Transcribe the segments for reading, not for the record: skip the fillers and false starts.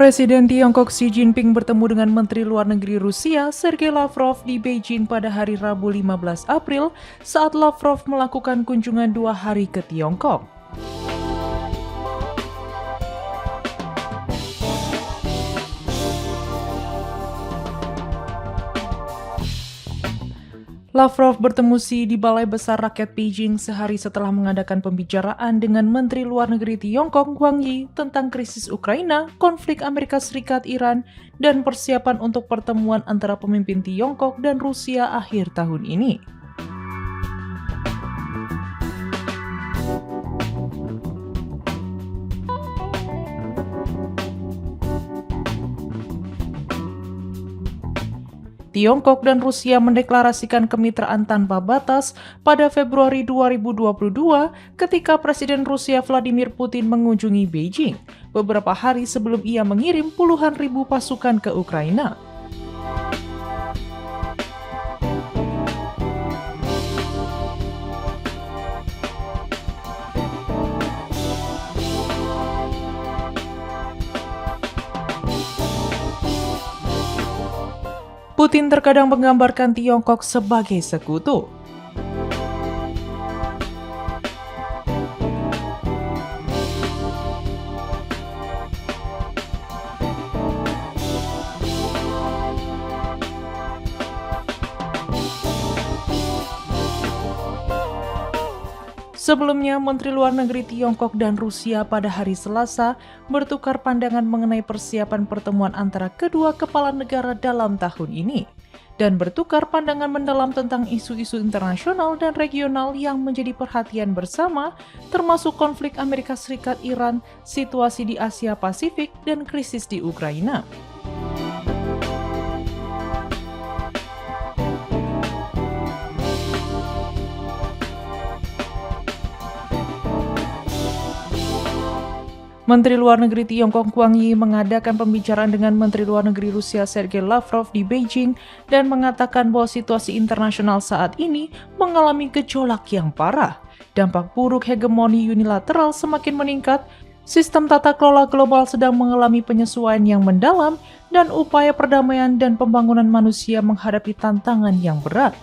Presiden Tiongkok Xi Jinping bertemu dengan Menteri Luar Negeri Rusia Sergei Lavrov di Beijing pada hari Rabu 15 April saat Lavrov melakukan kunjungan 2 hari ke Tiongkok. Lavrov bertemu Xi di Balai Besar Rakyat Beijing sehari setelah mengadakan pembicaraan dengan Menteri Luar Negeri Tiongkok Wang Yi tentang krisis Ukraina, konflik Amerika Serikat-Iran, dan persiapan untuk pertemuan antara pemimpin Tiongkok dan Rusia akhir tahun ini. Tiongkok dan Rusia mendeklarasikan kemitraan tanpa batas pada Februari 2022 ketika Presiden Rusia Vladimir Putin mengunjungi Beijing, beberapa hari sebelum ia mengirim puluhan ribu pasukan ke Ukraina. Putin terkadang menggambarkan Tiongkok sebagai sekutu. Sebelumnya, Menteri Luar Negeri Tiongkok dan Rusia pada hari Selasa bertukar pandangan mengenai persiapan pertemuan antara kedua kepala negara dalam tahun ini, dan bertukar pandangan mendalam tentang isu-isu internasional dan regional yang menjadi perhatian bersama, termasuk konflik Amerika Serikat-Iran, situasi di Asia Pasifik, dan krisis di Ukraina. Menteri Luar Negeri Tiongkok Wang Yi mengadakan pembicaraan dengan Menteri Luar Negeri Rusia Sergei Lavrov di Beijing dan mengatakan bahwa situasi internasional saat ini mengalami gejolak yang parah. Dampak buruk hegemoni unilateral semakin meningkat, sistem tata kelola global sedang mengalami penyesuaian yang mendalam, dan upaya perdamaian dan pembangunan manusia menghadapi tantangan yang berat.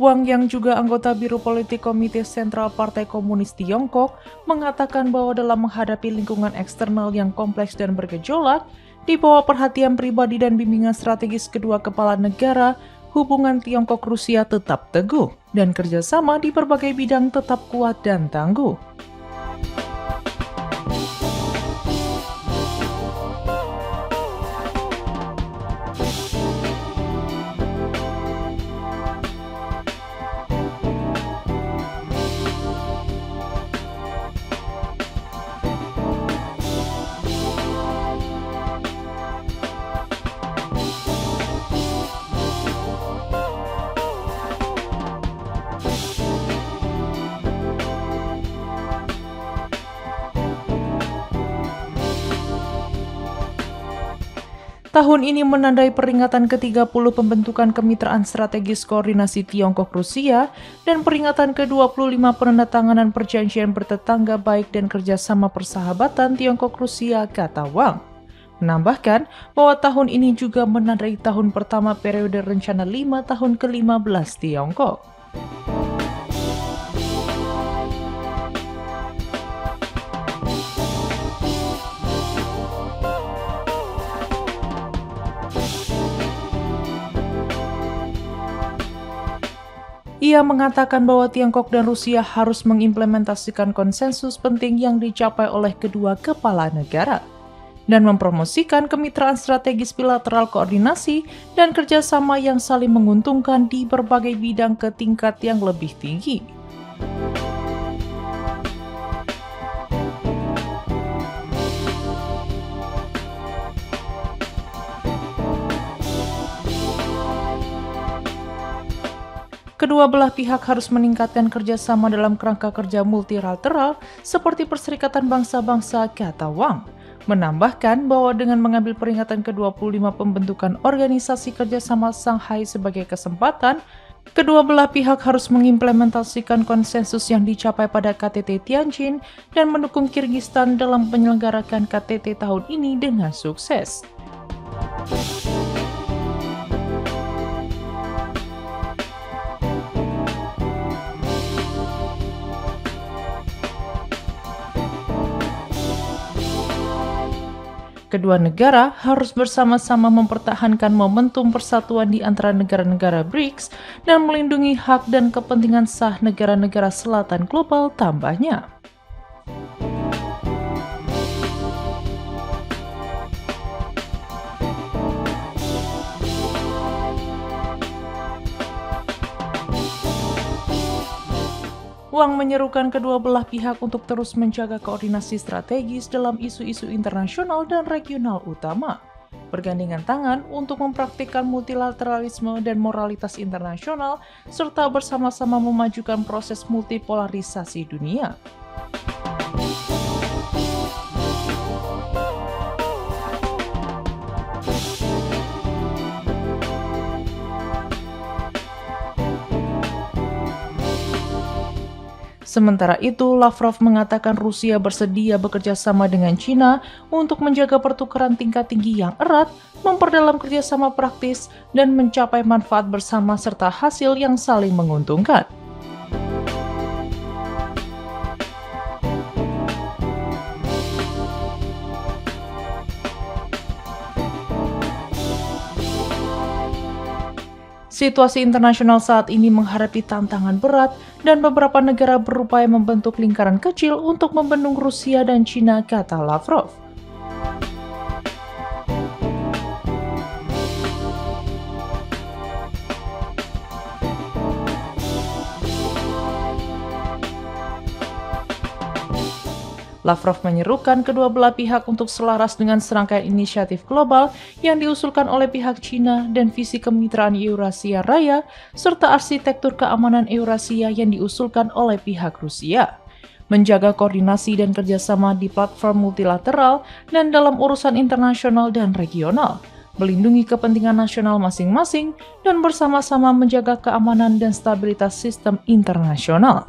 Wang yang juga anggota Biro Politik Komite Sentral Partai Komunis Tiongkok mengatakan bahwa dalam menghadapi lingkungan eksternal yang kompleks dan bergejolak, di bawah perhatian pribadi dan bimbingan strategis kedua kepala negara, hubungan Tiongkok-Rusia tetap teguh dan kerjasama di berbagai bidang tetap kuat dan tangguh. Tahun ini menandai peringatan ke-30 pembentukan Kemitraan Strategis Koordinasi Tiongkok-Rusia dan peringatan ke-25 penandatanganan perjanjian bertetangga baik dan kerjasama persahabatan Tiongkok-Rusia, kata Wang. Menambahkan bahwa tahun ini juga menandai tahun pertama periode rencana 5 tahun ke-15 Tiongkok. Ia mengatakan bahwa Tiongkok dan Rusia harus mengimplementasikan konsensus penting yang dicapai oleh kedua kepala negara. dan mempromosikan kemitraan strategis bilateral koordinasi dan kerjasama yang saling menguntungkan di berbagai bidang ke tingkat yang lebih tinggi. Kedua belah pihak harus meningkatkan kerjasama dalam kerangka kerja multilateral seperti Perserikatan Bangsa-Bangsa, kata Wang. Menambahkan bahwa dengan mengambil peringatan ke-25 pembentukan Organisasi Kerjasama Shanghai sebagai kesempatan, kedua belah pihak harus mengimplementasikan konsensus yang dicapai pada KTT Tianjin dan mendukung Kirgistan dalam menyelenggarakan KTT tahun ini dengan sukses. Kedua negara harus bersama-sama mempertahankan momentum persatuan di antara negara-negara BRICS dan melindungi hak dan kepentingan sah negara-negara selatan global, tambahnya. Wang menyerukan kedua belah pihak untuk terus menjaga koordinasi strategis dalam isu-isu internasional dan regional utama, bergandengan tangan untuk mempraktikkan multilateralisme dan moralitas internasional, serta bersama-sama memajukan proses multipolarisasi dunia. Sementara itu, Lavrov mengatakan Rusia bersedia bekerja sama dengan China untuk menjaga pertukaran tingkat tinggi yang erat, memperdalam kerjasama praktis, dan mencapai manfaat bersama serta hasil yang saling menguntungkan. Situasi internasional saat ini menghadapi tantangan berat dan beberapa negara berupaya membentuk lingkaran kecil untuk membendung Rusia dan China, kata Lavrov. Lavrov menyerukan kedua belah pihak untuk selaras dengan serangkaian inisiatif global yang diusulkan oleh pihak China dan visi kemitraan Eurasia Raya, serta arsitektur keamanan Eurasia yang diusulkan oleh pihak Rusia. Menjaga koordinasi dan kerjasama di platform multilateral dan dalam urusan internasional dan regional, melindungi kepentingan nasional masing-masing, dan bersama-sama menjaga keamanan dan stabilitas sistem internasional.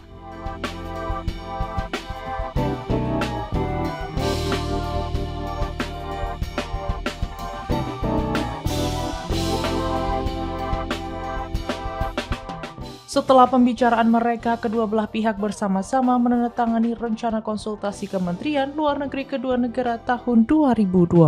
Setelah pembicaraan mereka, kedua belah pihak bersama-sama menandatangani rencana konsultasi Kementerian Luar Negeri kedua negara tahun 2026.